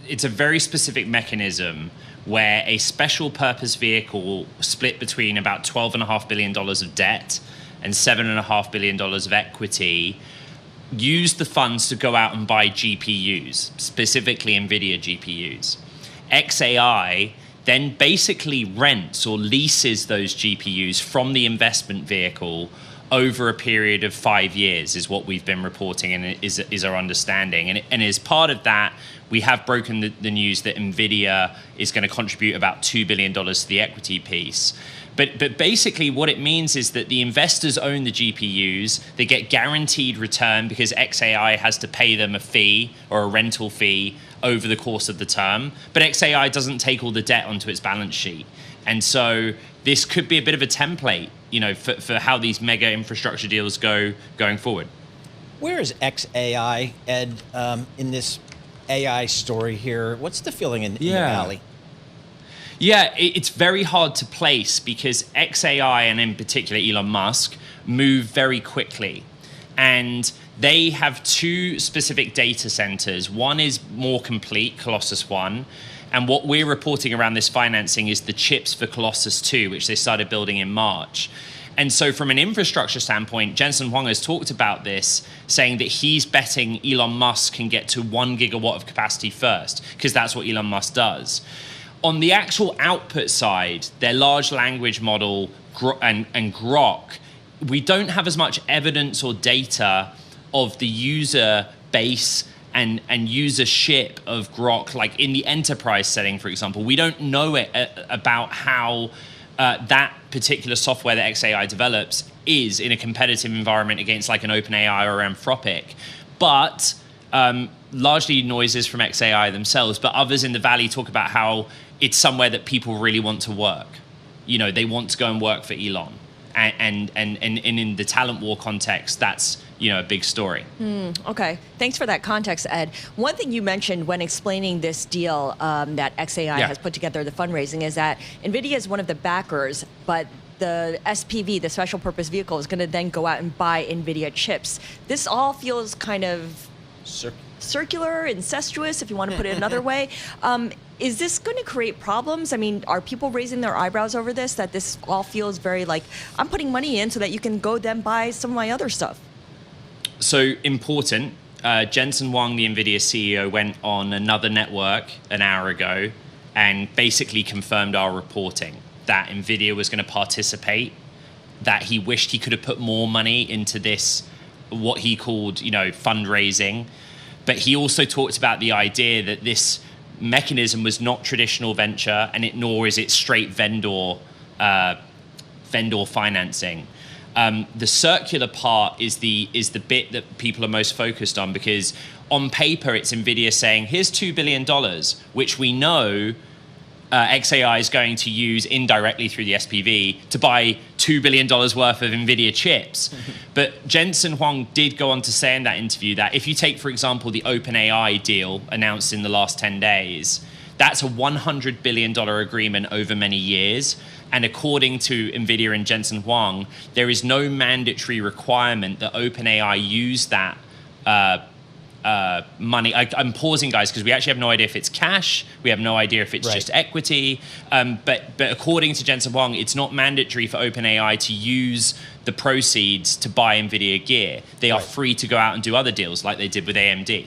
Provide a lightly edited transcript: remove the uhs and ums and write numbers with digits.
it's a very specific mechanism where a special purpose vehicle split between about $12.5 billion of debt and $7.5 billion of equity used the funds to go out and buy GPUs, specifically Nvidia GPUs. xAI then basically rents or leases those GPUs from the investment vehicle over a period of 5 years, is what we've been reporting and is our understanding. And as part of that, we have broken the news that Nvidia is going to contribute about $2 billion to the equity piece. But basically what it means is that the investors own the GPUs, they get guaranteed return because xAI has to pay them a fee or a rental fee over the course of the term. But xAI doesn't take all the debt onto its balance sheet. And so this could be a bit of a template, for how these mega infrastructure deals going forward. Where is xAI, Ed, in this AI story here? What's the feeling in the valley? Yeah, it's very hard to place because xAI, and in particular Elon Musk, move very quickly. And they have two specific data centers. One is more complete, Colossus 1. And what we're reporting around this financing is the chips for Colossus 2, which they started building in March. And so from an infrastructure standpoint, Jensen Huang has talked about this, saying that he's betting Elon Musk can get to 1 gigawatt of capacity first, because that's what Elon Musk does. On the actual output side, their large language model and Grok, we don't have as much evidence or data of the user base and usership of Grok, like in the enterprise setting, for example. We don't know about how that particular software that xAI develops is in a competitive environment against like an OpenAI or Anthropic. But largely noises from xAI themselves, but others in the Valley talk about how it's somewhere that people really want to work. They want to go and work for Elon. And in the talent war context, that's a big story. Okay, thanks for that context, Ed. One thing you mentioned when explaining this deal that xAI has put together, the fundraising, is that Nvidia is one of the backers, but the SPV, the special purpose vehicle, is going to then go out and buy Nvidia chips. This all feels kind of circular, incestuous, if you want to put it another way. Is this going to create problems? I mean, are people raising their eyebrows over this, that this all feels very like, I'm putting money in so that you can go then buy some of my other stuff? So important. Jensen Huang, the Nvidia CEO, went on another network an hour ago and basically confirmed our reporting that Nvidia was going to participate, that he wished he could have put more money into this, what he called, fundraising. But he also talked about the idea that this mechanism was not traditional venture, and nor is it straight vendor financing. The circular part is the bit that people are most focused on, because on paper it's Nvidia saying, here's $2 billion, which we know xAI is going to use indirectly through the SPV to buy $2 billion worth of Nvidia chips. But Jensen Huang did go on to say in that interview that if you take, for example, the OpenAI deal announced in the last 10 days, that's a $100 billion agreement over many years. And according to Nvidia and Jensen Huang, there is no mandatory requirement that OpenAI use that money. I'm pausing, guys, because we actually have no idea if it's cash. We have no idea if it's just equity. But according to Jensen Huang, it's not mandatory for OpenAI to use the proceeds to buy Nvidia gear. They are free to go out and do other deals like they did with AMD.